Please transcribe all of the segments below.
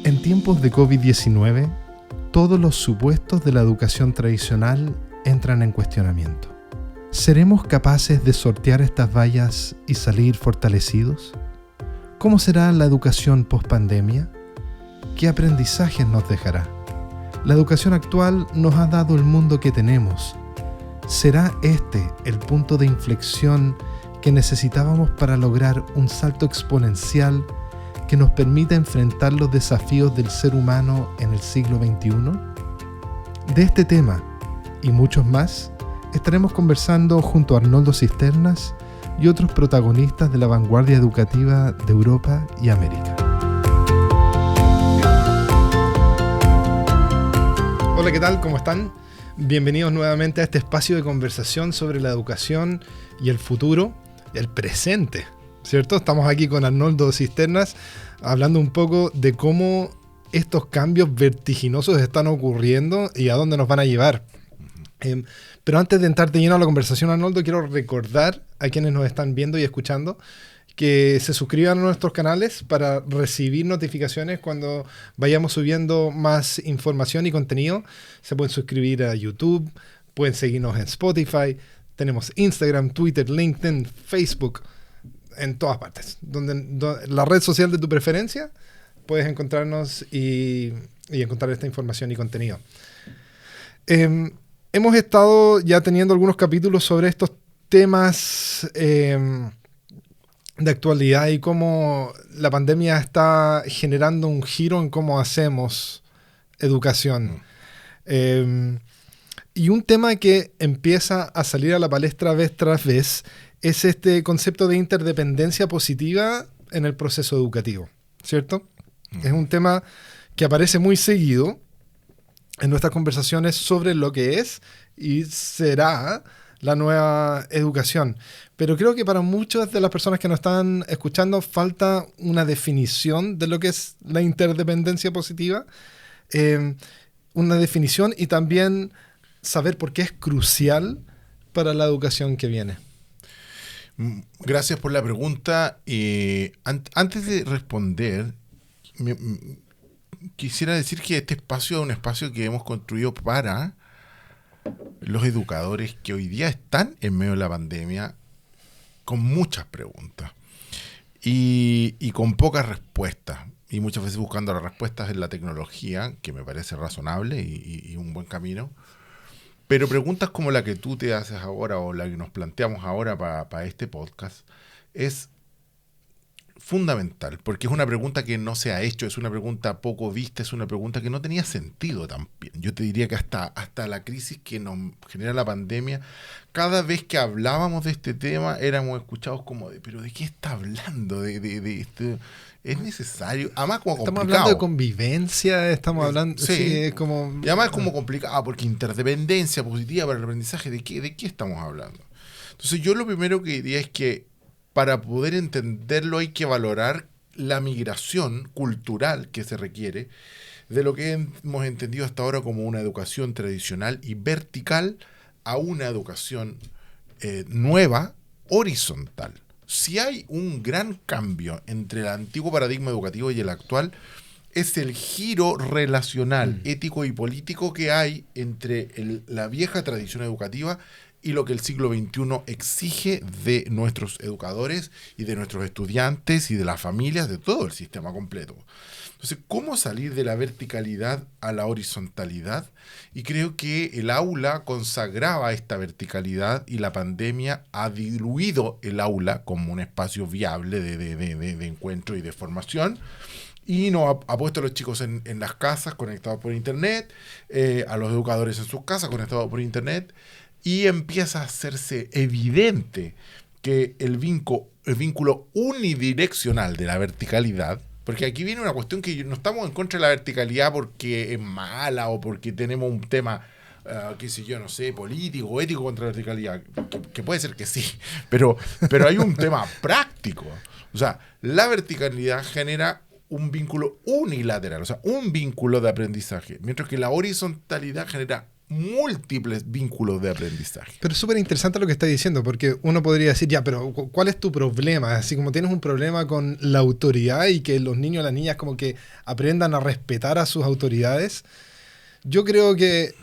En tiempos de COVID-19, todos los supuestos de la educación tradicional entran en cuestionamiento. ¿Seremos capaces de sortear estas vallas y salir fortalecidos? ¿Cómo será la educación post-pandemia? ¿Qué aprendizajes nos dejará? La educación actual nos ha dado el mundo que tenemos. ¿Será este el punto de inflexión que necesitábamos para lograr un salto exponencial que nos permita enfrentar los desafíos del ser humano en el siglo XXI? De este tema y muchos más estaremos conversando junto a Arnoldo Cisternas y otros protagonistas de la vanguardia educativa de Europa y América. Hola, ¿qué tal? ¿Cómo están? Bienvenidos nuevamente a este espacio de conversación sobre la educación y el futuro, el presente, ¿cierto? Estamos aquí con Arnoldo Cisternas hablando un poco de cómo estos cambios vertiginosos están ocurriendo y a dónde nos van a llevar. Pero antes de entrar de lleno a la conversación, Arnoldo, quiero recordar a quienes nos están viendo y escuchando que se suscriban a nuestros canales para recibir notificaciones cuando vayamos subiendo más información y contenido. Se pueden suscribir a YouTube, pueden seguirnos en Spotify, tenemos Instagram, Twitter, LinkedIn, Facebook, en todas partes. Donde la red social de tu preferencia, puedes encontrarnos y encontrar esta información y contenido. Hemos estado ya teniendo algunos capítulos sobre estos temas de actualidad y cómo la pandemia está generando un giro en cómo hacemos educación. Y un tema que empieza a salir a la palestra vez tras vez es este concepto de interdependencia positiva en el proceso educativo, ¿cierto? Es un tema que aparece muy seguido en nuestras conversaciones sobre lo que es y será la nueva educación. Pero creo que para muchas de las personas que nos están escuchando falta una definición de lo que es la interdependencia positiva, una definición y también saber por qué es crucial para la educación que viene. Gracias por la pregunta. Antes de responder, quisiera decir que este espacio es un espacio que hemos construido para los educadores que hoy día están en medio de la pandemia con muchas preguntas y con pocas respuestas, y muchas veces buscando las respuestas en la tecnología, que me parece razonable y un buen camino, pero preguntas como la que tú te haces ahora o la que nos planteamos ahora para este podcast es fundamental, porque es una pregunta que no se ha hecho, es una pregunta poco vista, es una pregunta que no tenía sentido también. Yo te diría que hasta la crisis que nos genera la pandemia, cada vez que hablábamos de este tema éramos escuchados como de, ¿pero de qué está hablando? De esto es necesario, además como complicado. Estamos hablando de convivencia, estamos hablando, sí, es como... Y además es como complicado, porque interdependencia positiva para el aprendizaje, ¿de qué estamos hablando? Entonces yo lo primero que diría es que para poder entenderlo hay que valorar la migración cultural que se requiere de lo que hemos entendido hasta ahora como una educación tradicional y vertical a una educación nueva, horizontal. Si hay un gran cambio entre el antiguo paradigma educativo y el actual, es el giro relacional, ético y político que hay entre la vieja tradición educativa y lo que el siglo XXI exige de nuestros educadores y de nuestros estudiantes y de las familias, de todo el sistema completo. Entonces, ¿cómo salir de la verticalidad a la horizontalidad? Y creo que el aula consagraba esta verticalidad y la pandemia ha diluido el aula como un espacio viable de encuentro y de formación. Y nos ha puesto a los chicos en las casas conectados por internet, a los educadores en sus casas conectados por internet, y empieza a hacerse evidente que el vínculo unidireccional de la verticalidad, porque aquí viene una cuestión que no estamos en contra de la verticalidad porque es mala o porque tenemos un tema, qué sé yo, no sé, político o ético contra la verticalidad, que puede ser que sí, pero hay un tema práctico. O sea, la verticalidad genera un vínculo unilateral, o sea, un vínculo de aprendizaje, mientras que la horizontalidad genera múltiples vínculos de aprendizaje. Pero es súper interesante lo que estás diciendo, porque uno podría decir, ya, pero ¿cuál es tu problema? Así como tienes un problema con la autoridad y que los niños y las niñas como que aprendan a respetar a sus autoridades. Yo creo que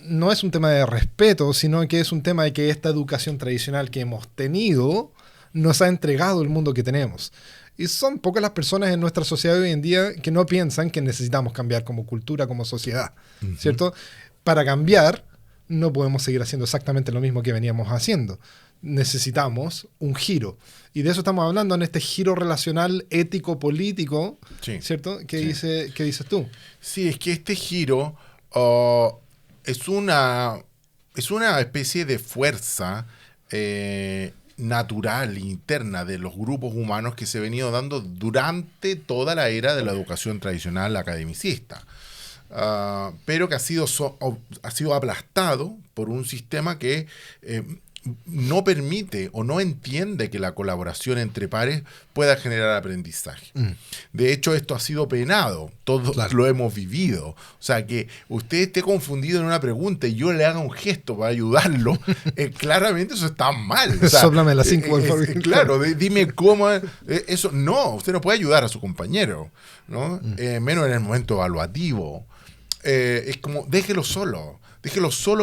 no es un tema de respeto, sino que es un tema de que esta educación tradicional que hemos tenido nos ha entregado el mundo que tenemos. Y son pocas las personas en nuestra sociedad hoy en día que no piensan que necesitamos cambiar como cultura, como sociedad, ¿cierto? Para cambiar, no podemos seguir haciendo exactamente lo mismo que veníamos haciendo. Necesitamos un giro. Y de eso estamos hablando en este giro relacional, ético, político, Sí. ¿cierto? ¿Qué dices tú? Sí, es que este giro es una especie de fuerza natural, interna de los grupos humanos que se ha venido dando durante toda la era de la educación tradicional academicista. Pero que ha sido aplastado por un sistema que no permite o no entiende que la colaboración entre pares pueda generar aprendizaje. De hecho, esto ha sido penado, todos lo hemos vivido. O sea, que usted esté confundido en una pregunta y yo le haga un gesto para ayudarlo, claramente eso está mal. O sea, Sóplame las 5, por favor. Claro, dime cómo... eso no, usted no puede ayudar a su compañero, ¿no? Menos en el momento evaluativo. Es como, déjelo solo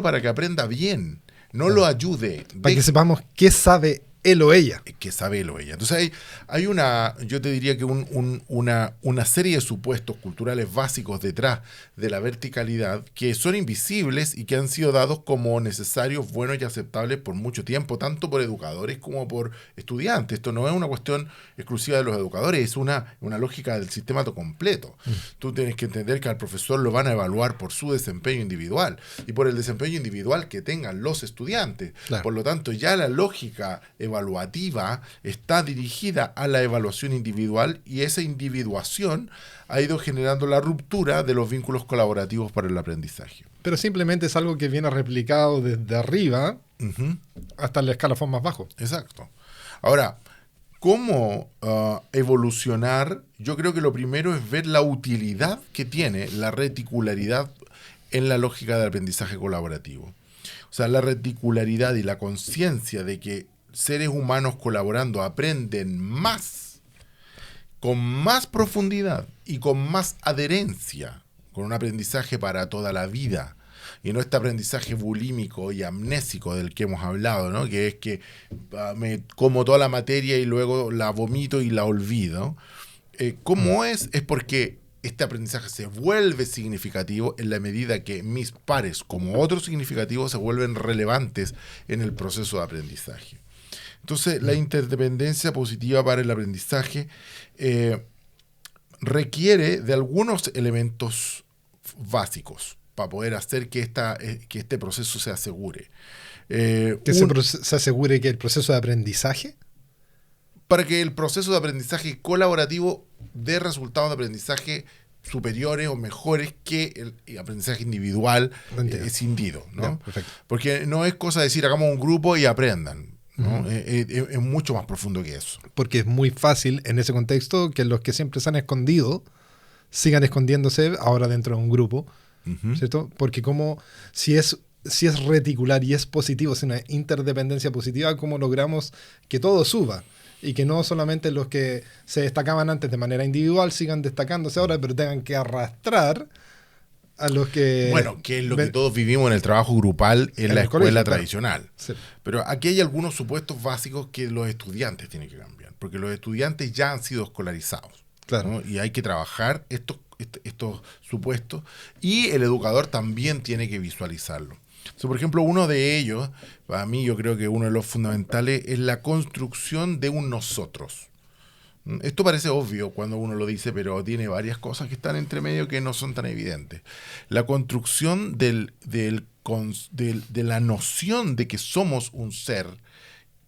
para que aprenda bien. No lo ayude. Para que sepamos qué sabe él o ella. Que sabe él o ella. Entonces hay una, yo te diría que una serie de supuestos culturales básicos detrás de la verticalidad que son invisibles y que han sido dados como necesarios, buenos y aceptables por mucho tiempo, tanto por educadores como por estudiantes. Esto no es una cuestión exclusiva de los educadores, es una lógica del sistema completo. Tú tienes que entender que al profesor lo van a evaluar por su desempeño individual y por el desempeño individual que tengan los estudiantes. Claro. Por lo tanto, ya la lógica evaluativa está dirigida a la evaluación individual y esa individuación ha ido generando la ruptura de los vínculos colaborativos para el aprendizaje. Pero simplemente es algo que viene replicado desde arriba hasta el escalafón más bajo. Exacto. Ahora, ¿cómo evolucionar? Yo creo que lo primero es ver la utilidad que tiene la reticularidad en la lógica del aprendizaje colaborativo. O sea, la reticularidad y la conciencia de que seres humanos colaborando aprenden más, con más profundidad y con más adherencia, con un aprendizaje para toda la vida, y no este aprendizaje bulímico y amnésico del que hemos hablado, ¿no? Que es que me como toda la materia y luego la vomito y la olvido. ¿Cómo es? Es porque este aprendizaje se vuelve significativo en la medida que mis pares, como otros significativos, se vuelven relevantes en el proceso de aprendizaje. Entonces, la interdependencia positiva para el aprendizaje requiere de algunos elementos básicos para poder hacer que este proceso se asegure. ¿Se asegure que el proceso de aprendizaje? Para que el proceso de aprendizaje colaborativo dé resultados de aprendizaje superiores o mejores que el aprendizaje individual escindido, ¿no? Porque no es cosa de decir hagamos un grupo y aprendan, ¿no? Es mucho más profundo que eso. Porque es muy fácil en ese contexto que los que siempre se han escondido sigan escondiéndose ahora dentro de un grupo, ¿cierto? Porque como si es reticular y es positivo, es una interdependencia positiva, ¿cómo logramos que todo suba? Y que no solamente los que se destacaban antes de manera individual sigan destacándose ahora, pero tengan que arrastrar a los que... Bueno, que es lo que todos vivimos en el trabajo grupal en la escuela tradicional. Claro. Sí. Pero aquí hay algunos supuestos básicos que los estudiantes tienen que cambiar, porque los estudiantes ya han sido escolarizados. Claro. ¿No? Y hay que trabajar estos supuestos y el educador también tiene que visualizarlo. So, por ejemplo, uno de ellos, para mí yo creo que uno de los fundamentales es la construcción de un nosotros. Esto parece obvio cuando uno lo dice, pero tiene varias cosas que están entre medio que no son tan evidentes. La construcción de la noción de que somos un ser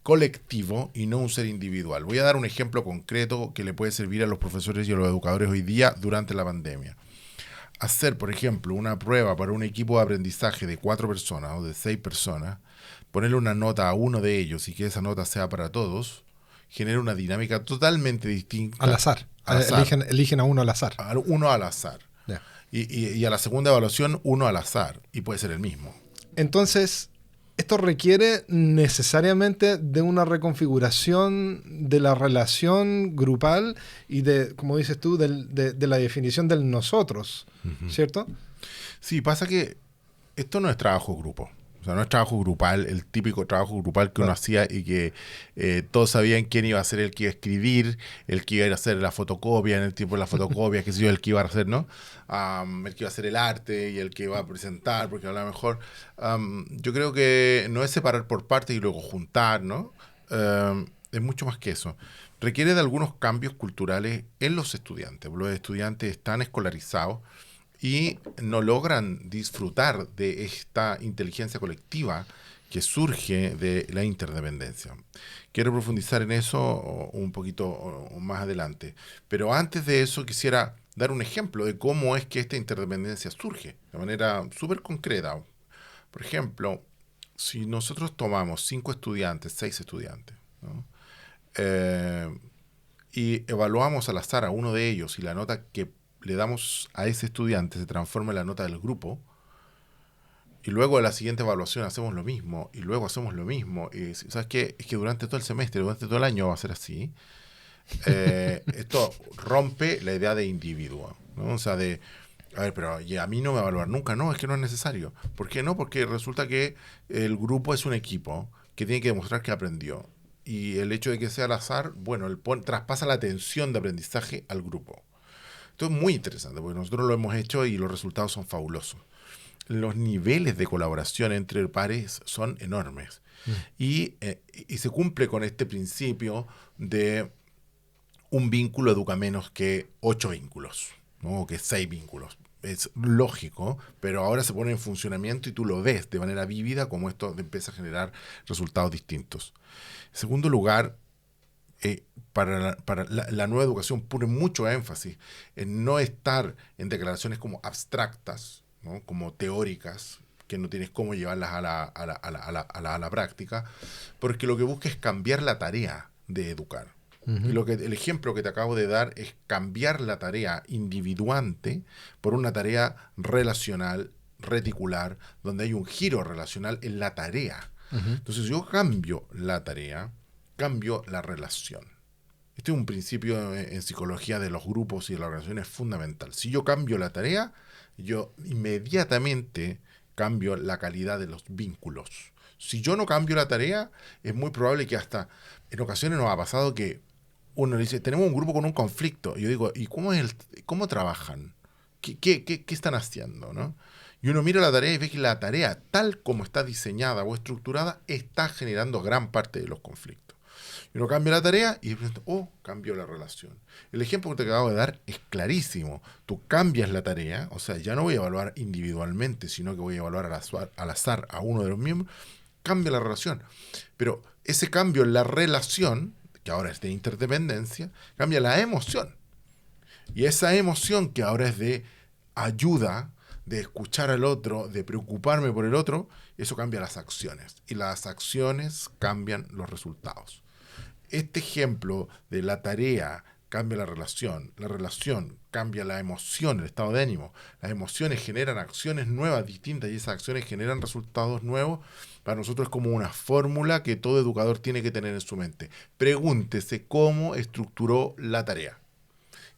colectivo y no un ser individual. Voy a dar un ejemplo concreto que le puede servir a los profesores y a los educadores hoy día durante la pandemia. Hacer, por ejemplo, una prueba para un equipo de aprendizaje de 4 personas o de 6 personas, ponerle una nota a uno de ellos y que esa nota sea para todos, genera una dinámica totalmente distinta. Al azar. Eligen a uno al azar. Uno al azar. Yeah. Y a la segunda evaluación, uno al azar. Y puede ser el mismo. Entonces, esto requiere necesariamente de una reconfiguración de la relación grupal y de, como dices tú, de la definición del nosotros, ¿cierto? Sí, pasa que esto no es trabajo grupo. O sea, no es trabajo grupal, el típico trabajo grupal que uno Claro. hacía y que todos sabían quién iba a ser el que iba a escribir, el que iba a ir a hacer la fotocopia en el tiempo de la fotocopia, qué sé yo, el que iba a hacer, ¿no? El que iba a hacer el arte y el que iba a presentar, porque a lo mejor yo creo que no es separar por partes y luego juntar, ¿no? Es mucho más que eso. Requiere de algunos cambios culturales en los estudiantes. Los estudiantes están escolarizados y no logran disfrutar de esta inteligencia colectiva que surge de la interdependencia. Quiero profundizar en eso un poquito más adelante, pero antes de eso quisiera dar un ejemplo de cómo es que esta interdependencia surge de manera súper concreta. Por ejemplo, si nosotros tomamos 5 estudiantes, 6 estudiantes, ¿no? Eh, y evaluamos al azar a uno de ellos y la nota que le damos a ese estudiante se transforma en la nota del grupo, y luego en la siguiente evaluación hacemos lo mismo, y luego hacemos lo mismo, y ¿sabes qué? Es que durante todo el semestre, durante todo el año va a ser así. Esto rompe la idea de individuo, ¿no? O sea, a ver, pero y a mí no me va a evaluar nunca, no, es que no es necesario. ¿Por qué no? Porque resulta que el grupo es un equipo que tiene que demostrar que aprendió. Y el hecho de que sea al azar, bueno, traspasa la atención de aprendizaje al grupo. Esto es muy interesante porque nosotros lo hemos hecho y los resultados son fabulosos. Los niveles de colaboración entre pares son enormes y se cumple con este principio de un vínculo educa menos que 8 vínculos, ¿no? O que 6 vínculos. Es lógico, pero ahora se pone en funcionamiento y tú lo ves de manera vívida como esto empieza a generar resultados distintos. En segundo lugar, para la nueva educación pone mucho énfasis en no estar en declaraciones como abstractas, ¿no? Como teóricas, que no tienes cómo llevarlas a la práctica, porque lo que busca es cambiar la tarea de educar. Y el ejemplo que te acabo de dar es cambiar la tarea individuante por una tarea relacional, reticular, donde hay un giro relacional en la tarea. Entonces, yo cambio la tarea, cambio la relación. Este es un principio en psicología de los grupos y de la organización, es fundamental. Si yo cambio la tarea, yo inmediatamente cambio la calidad de los vínculos. Si yo no cambio la tarea, es muy probable que hasta en ocasiones nos ha pasado que uno le dice, tenemos un grupo con un conflicto. Y yo digo, ¿y cómo trabajan? ¿Qué están haciendo? ¿No? Y uno mira la tarea y ve que la tarea, tal como está diseñada o estructurada, está generando gran parte de los conflictos. Y uno cambia la tarea y de pronto, cambió la relación. El ejemplo que te acabo de dar es clarísimo. Tú cambias la tarea, o sea, ya no voy a evaluar individualmente, sino que voy a evaluar al azar a uno de los miembros, cambia la relación. Pero ese cambio en la relación, que ahora es de interdependencia, cambia la emoción. Y esa emoción que ahora es de ayuda, de escuchar al otro, de preocuparme por el otro, eso cambia las acciones. Y las acciones cambian los resultados. Este ejemplo de la tarea cambia la relación cambia la emoción, el estado de ánimo, las emociones generan acciones nuevas, distintas, y esas acciones generan resultados nuevos. Para nosotros es como una fórmula que todo educador tiene que tener en su mente. Pregúntese cómo estructuró la tarea.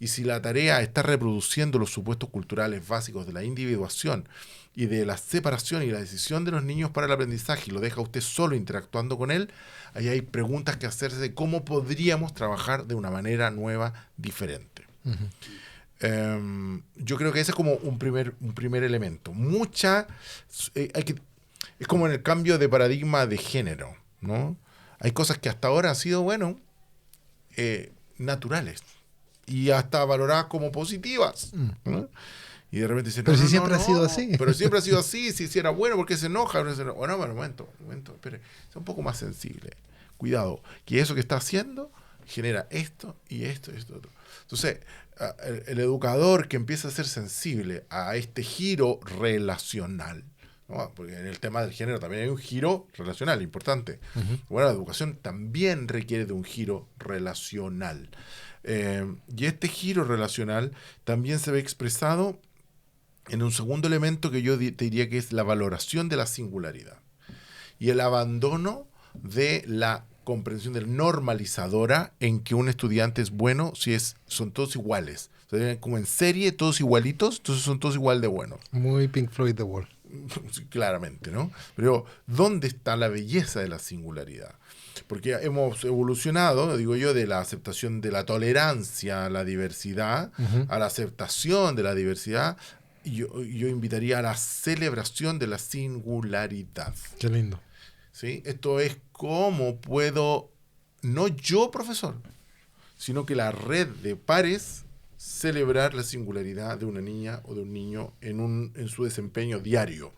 Y si la tarea está reproduciendo los supuestos culturales básicos de la individuación y de la separación y la decisión de los niños para el aprendizaje, y lo deja usted solo interactuando con él, ahí hay preguntas que hacerse de cómo podríamos trabajar de una manera nueva, diferente. Yo creo que ese es como un primer elemento. Es como en el cambio de paradigma de género, ¿no? Hay cosas que hasta ahora han sido, bueno, naturales y hasta valoradas como positivas, ¿no? Y de repente dicen, pero si siempre ha sido así. pero siempre ha sido así, si era bueno, ¿por qué se enoja? Bueno, un momento, espere, sea un poco más sensible. Cuidado, que eso que está haciendo genera esto y esto y esto otro. Entonces, el educador que empieza a ser sensible a este giro relacional, ¿no? Porque en el tema del género también hay un giro relacional importante. Bueno, la educación también requiere de un giro relacional. Y este giro relacional también se ve expresado en un segundo elemento que yo te diría que es la valoración de la singularidad y el abandono de la comprensión del normalizadora en que un estudiante es bueno si son todos iguales. O sea, como en serie, todos igualitos, entonces son todos igual de buenos. Muy Pink Floyd The Wall. Sí, claramente, ¿no? Pero ¿dónde está la belleza de la singularidad? Porque hemos evolucionado, digo yo, de la aceptación de la tolerancia a la diversidad, a la aceptación de la diversidad, y yo invitaría a la celebración de la singularidad. Qué lindo. ¿Sí? Esto es cómo puedo, no yo, profesor, sino que la red de pares celebrar la singularidad de una niña o de un niño en su desempeño diario,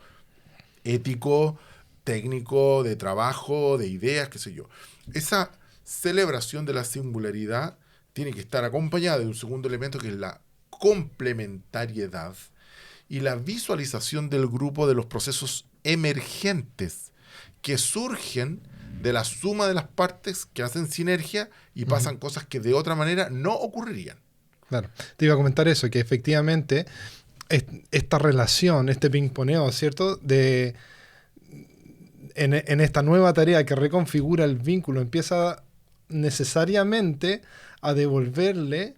ético, técnico, de trabajo, de ideas, qué sé yo. Esa celebración de la singularidad tiene que estar acompañada de un segundo elemento que es la complementariedad y la visualización del grupo de los procesos emergentes que surgen de la suma de las partes que hacen sinergia y pasan cosas que de otra manera no ocurrirían. Claro, te iba a comentar eso, que efectivamente esta relación, este ping-poneo, ¿cierto? En esta nueva tarea que reconfigura el vínculo, empieza necesariamente a devolverle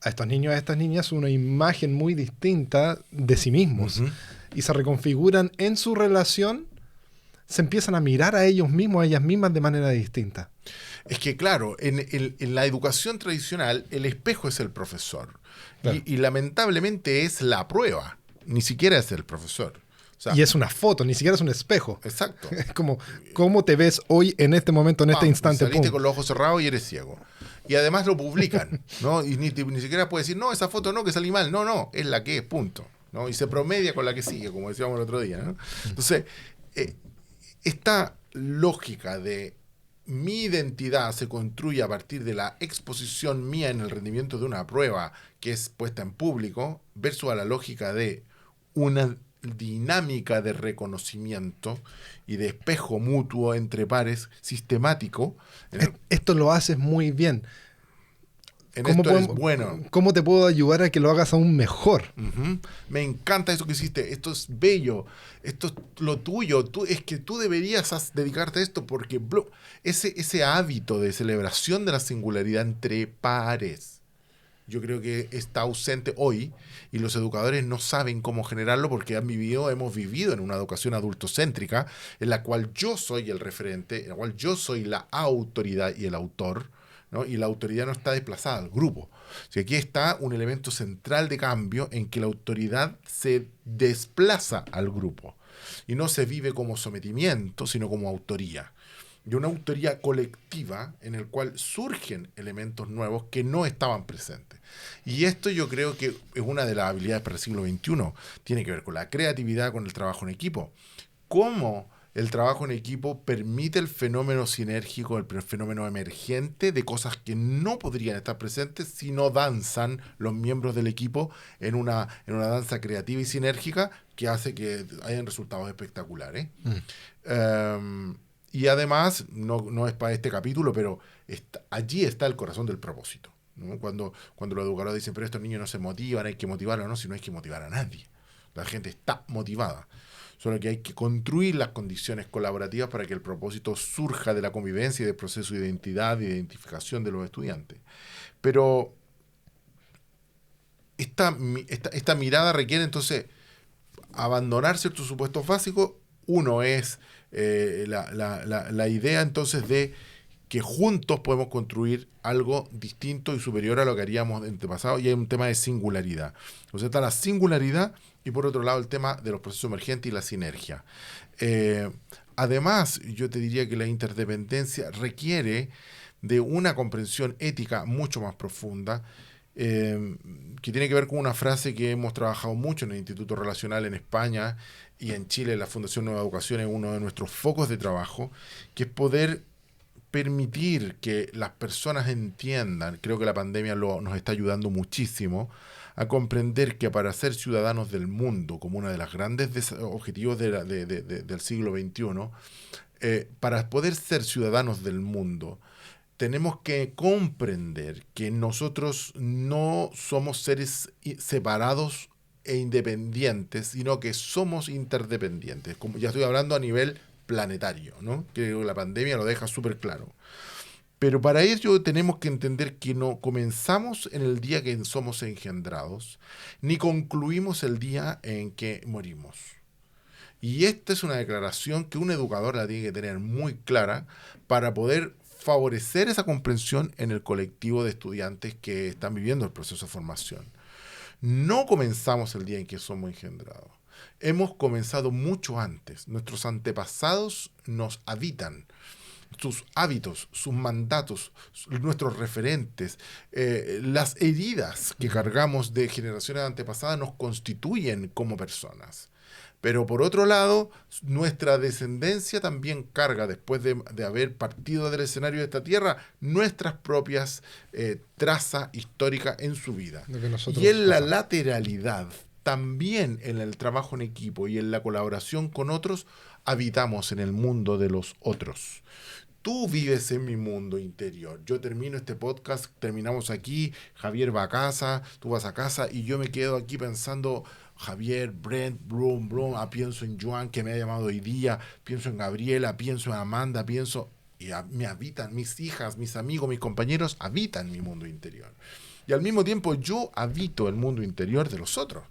a estos niños y a estas niñas una imagen muy distinta de sí mismos. Y se reconfiguran en su relación, se empiezan a mirar a ellos mismos, a ellas mismas de manera distinta. Es que claro, en la educación tradicional el espejo es el profesor. Claro. Y lamentablemente es la prueba, ni siquiera es el profesor. O sea, y es una foto, ni siquiera es un espejo. Exacto. Es como, ¿cómo te ves hoy en este momento, en este instante? Saliste con los ojos cerrados y eres ciego. Y además lo publican, ¿no? Y ni siquiera puedes decir, no, esa foto no, que salí mal. No, no, es la que es, punto. ¿No? Y se promedia con la que sigue, como decíamos el otro día, ¿no? Entonces, esta lógica de mi identidad se construye a partir de la exposición mía en el rendimiento de una prueba que es puesta en público, versus a la lógica de una dinámica de reconocimiento y de espejo mutuo entre pares sistemático. Esto lo haces muy bien. Bueno. ¿Cómo te puedo ayudar a que lo hagas aún mejor? Me encanta eso que hiciste. Esto es bello. Esto es lo tuyo. Es que tú deberías dedicarte a esto porque ese hábito de celebración de la singularidad entre pares, yo creo que está ausente hoy y los educadores no saben cómo generarlo porque hemos vivido en una educación adultocéntrica en la cual yo soy el referente, en la cual yo soy la autoridad y el autor, ¿no? Y la autoridad no está desplazada al grupo. O sea, aquí está un elemento central de cambio en que la autoridad se desplaza al grupo y no se vive como sometimiento, sino como autoría. Y una autoría colectiva en el cual surgen elementos nuevos que no estaban presentes. Y esto yo creo que es una de las habilidades para el siglo XXI. Tiene que ver con la creatividad, con el trabajo en equipo. ¿Cómo el trabajo en equipo permite el fenómeno sinérgico, el fenómeno emergente de cosas que no podrían estar presentes si no danzan los miembros del equipo en una danza creativa y sinérgica que hace que hayan resultados espectaculares? Y además, no es para este capítulo, pero allí está el corazón del propósito, ¿no? Cuando los educadores dicen, pero estos niños no se motivan, hay que motivarlos, no, si no hay que motivar a nadie. La gente está motivada. Solo que hay que construir las condiciones colaborativas para que el propósito surja de la convivencia y del proceso de identidad e identificación de los estudiantes. Pero esta mirada requiere entonces abandonar ciertos supuestos básicos. Uno es la idea entonces de que juntos podemos construir algo distinto y superior a lo que haríamos en el pasado, y hay un tema de singularidad. O sea, está la singularidad y por otro lado el tema de los procesos emergentes y la sinergia. Además, yo te diría que la interdependencia requiere de una comprensión ética mucho más profunda, que tiene que ver con una frase que hemos trabajado mucho en el Instituto Relacional en España y en Chile, la Fundación Nueva Educación es uno de nuestros focos de trabajo, que es poder permitir que las personas entiendan, creo que la pandemia nos está ayudando muchísimo, a comprender que para ser ciudadanos del mundo, como uno de los grandes objetivos del siglo XXI, para poder ser ciudadanos del mundo, tenemos que comprender que nosotros no somos seres separados e independientes, sino que somos interdependientes. Como ya estoy hablando a nivel planetario, ¿no? Creo que la pandemia lo deja súper claro. Pero para ello tenemos que entender que no comenzamos en el día que somos engendrados, ni concluimos el día en que morimos. Y esta es una declaración que un educador la tiene que tener muy clara para poder favorecer esa comprensión en el colectivo de estudiantes que están viviendo el proceso de formación. No comenzamos el día en que somos engendrados. Hemos comenzado mucho antes. Nuestros antepasados nos habitan. Sus hábitos, sus mandatos, nuestros referentes, las heridas que cargamos de generaciones antepasadas nos constituyen como personas. Pero por otro lado, nuestra descendencia también carga, después de haber partido del escenario de esta tierra, nuestras propias trazas históricas en su vida. Y en la lateralidad, también en el trabajo en equipo y en la colaboración con otros, habitamos en el mundo de los otros. Tú vives en mi mundo interior. Yo termino este podcast, terminamos aquí, Javier va a casa, tú vas a casa y yo me quedo aquí pensando, Javier, Brent, Brum, pienso en Joan que me ha llamado hoy día, pienso en Gabriela, pienso en Amanda, me habitan mis hijas, mis amigos, mis compañeros, habitan mi mundo interior. Y al mismo tiempo yo habito el mundo interior de los otros.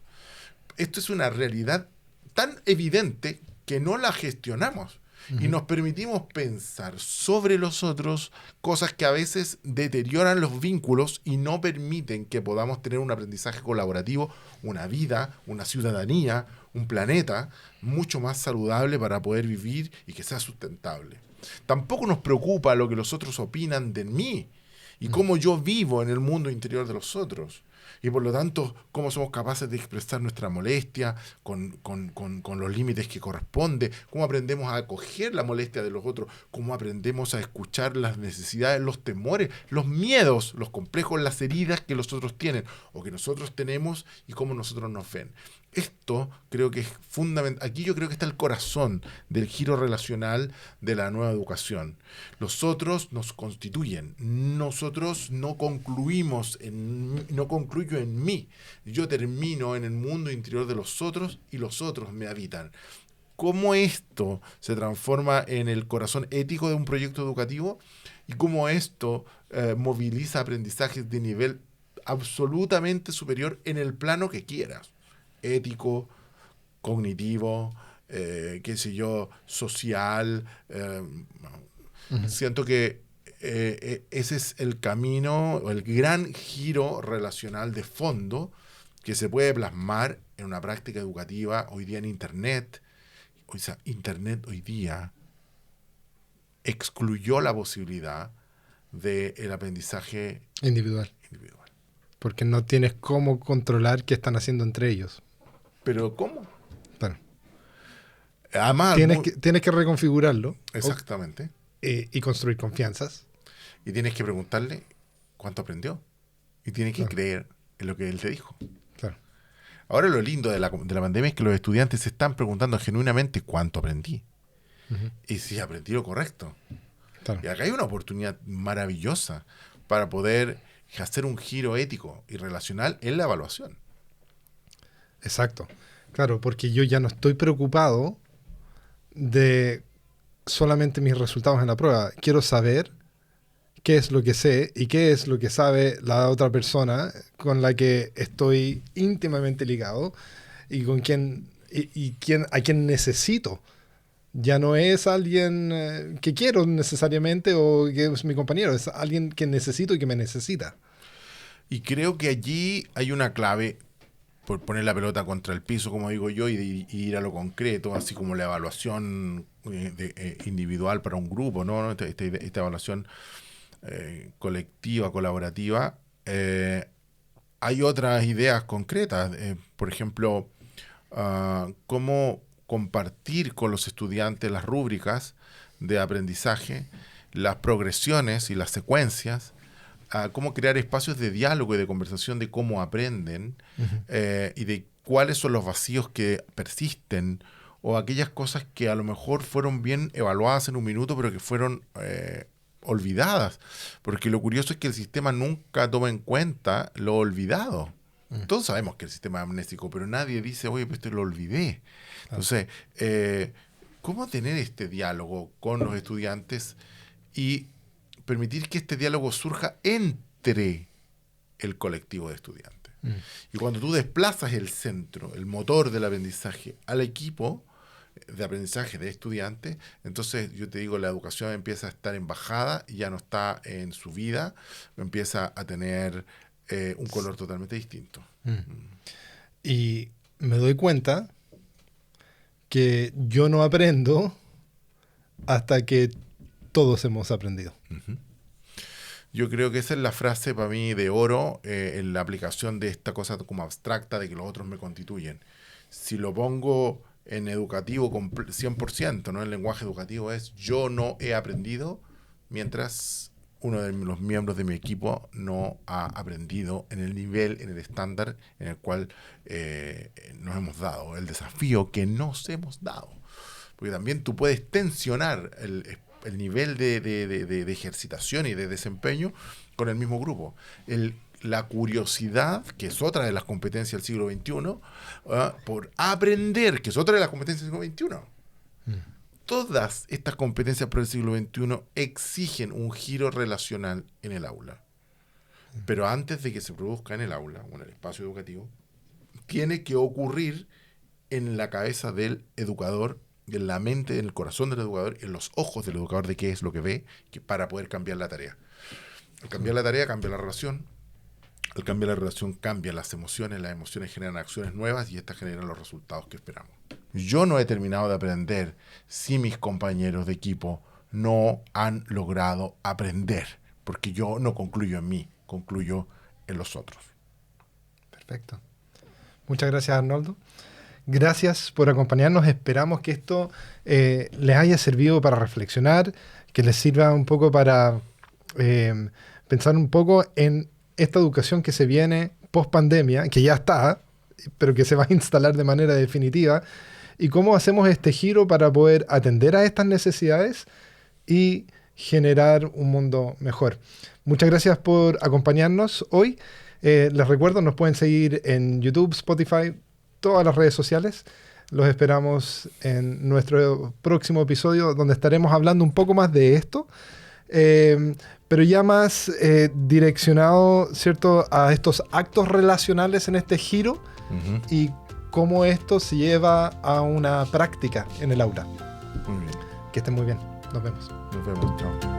Esto es una realidad tan evidente que no la gestionamos. Y nos permitimos pensar sobre los otros cosas que a veces deterioran los vínculos y no permiten que podamos tener un aprendizaje colaborativo, una vida, una ciudadanía, un planeta mucho más saludable para poder vivir y que sea sustentable. Tampoco nos preocupa lo que los otros opinan de mí y cómo yo vivo en el mundo interior de los otros. Y por lo tanto, cómo somos capaces de expresar nuestra molestia con los límites que corresponde, cómo aprendemos a acoger la molestia de los otros, cómo aprendemos a escuchar las necesidades, los temores, los miedos, los complejos, las heridas que los otros tienen o que nosotros tenemos y cómo nosotros nos ven. Esto creo que es fundamental. Aquí yo creo que está el corazón del giro relacional de la nueva educación. Los otros nos constituyen. Nosotros no concluyo en mí. Yo termino en el mundo interior de los otros y los otros me habitan. ¿Cómo esto se transforma en el corazón ético de un proyecto educativo? Y cómo esto moviliza aprendizajes de nivel absolutamente superior en el plano que quieras. Ético, cognitivo, qué sé yo, social. Siento que ese es el camino, el gran giro relacional de fondo que se puede plasmar en una práctica educativa hoy día en Internet. O sea, Internet hoy día excluyó la posibilidad del aprendizaje individual. Porque no tienes cómo controlar qué están haciendo entre ellos. ¿Pero cómo? Bueno. Además, tienes que reconfigurarlo. Exactamente. Y construir confianzas. Y tienes que preguntarle cuánto aprendió. Y tienes que creer en lo que él te dijo. Claro. Ahora lo lindo de la pandemia es que los estudiantes se están preguntando genuinamente cuánto aprendí. Y si aprendí lo correcto. Claro. Y acá hay una oportunidad maravillosa para poder hacer un giro ético y relacional en la evaluación. Exacto. Claro, porque yo ya no estoy preocupado de solamente mis resultados en la prueba. Quiero saber qué es lo que sé y qué es lo que sabe la otra persona con la que estoy íntimamente ligado y con a quien necesito. Ya no es alguien que quiero necesariamente o que es mi compañero, es alguien que necesito y que me necesita. Y creo que allí hay una clave por poner la pelota contra el piso, como digo yo, y ir a lo concreto, así como la evaluación individual para un grupo, ¿no? Esta evaluación colectiva, colaborativa. Hay otras ideas concretas, por ejemplo, cómo compartir con los estudiantes las rúbricas de aprendizaje, las progresiones y las secuencias, cómo crear espacios de diálogo y de conversación de cómo aprenden y de cuáles son los vacíos que persisten o aquellas cosas que a lo mejor fueron bien evaluadas en un minuto pero que fueron olvidadas. Porque lo curioso es que el sistema nunca toma en cuenta lo olvidado. Todos sabemos que el sistema es amnésico, pero nadie dice, oye, pues esto lo olvidé. Entonces, ¿cómo tener este diálogo con los estudiantes y permitir que este diálogo surja entre el colectivo de estudiantes? Y cuando tú desplazas el centro, el motor del aprendizaje al equipo de aprendizaje de estudiantes, entonces yo te digo, la educación empieza a estar en bajada y ya no está en subida, empieza a tener un color totalmente distinto. Y me doy cuenta que yo no aprendo hasta que todos hemos aprendido. Yo creo que esa es la frase para mí de oro en la aplicación de esta cosa como abstracta de que los otros me constituyen. Si lo pongo en educativo 100%, ¿no? El lenguaje educativo es yo no he aprendido mientras uno de los miembros de mi equipo no ha aprendido en el nivel, en el estándar en el cual nos hemos dado, el desafío que nos hemos dado. Porque también tú puedes tensionar el nivel de ejercitación y de desempeño con el mismo grupo. La curiosidad, que es otra de las competencias del siglo XXI, por aprender, que es otra de las competencias del siglo XXI. Todas estas competencias por el siglo XXI exigen un giro relacional en el aula. Pero antes de que se produzca en el aula o en el espacio educativo, tiene que ocurrir en la cabeza del educador, en la mente, en el corazón del educador, en los ojos del educador de qué es lo que ve, para poder cambiar la tarea. Al cambiar la tarea, cambia la relación. Al cambiar la relación, cambian las emociones generan acciones nuevas y estas generan los resultados que esperamos. Yo no he terminado de aprender si mis compañeros de equipo no han logrado aprender, porque yo no concluyo en mí, concluyo en los otros. Perfecto. Muchas gracias, Arnoldo. Gracias por acompañarnos. Esperamos que esto les haya servido para reflexionar, que les sirva un poco para pensar un poco en esta educación que se viene post pandemia, que ya está, pero que se va a instalar de manera definitiva, y cómo hacemos este giro para poder atender a estas necesidades y generar un mundo mejor. Muchas gracias por acompañarnos hoy. Les recuerdo, nos pueden seguir en YouTube, Spotify, todas las redes sociales. Los esperamos en nuestro próximo episodio, donde estaremos hablando un poco más de esto, pero ya más direccionado, ¿cierto?, a estos actos relacionales en este giro y cómo esto se lleva a una práctica en el aula. Muy bien. Que estén muy bien. Nos vemos. Nos vemos. Chao.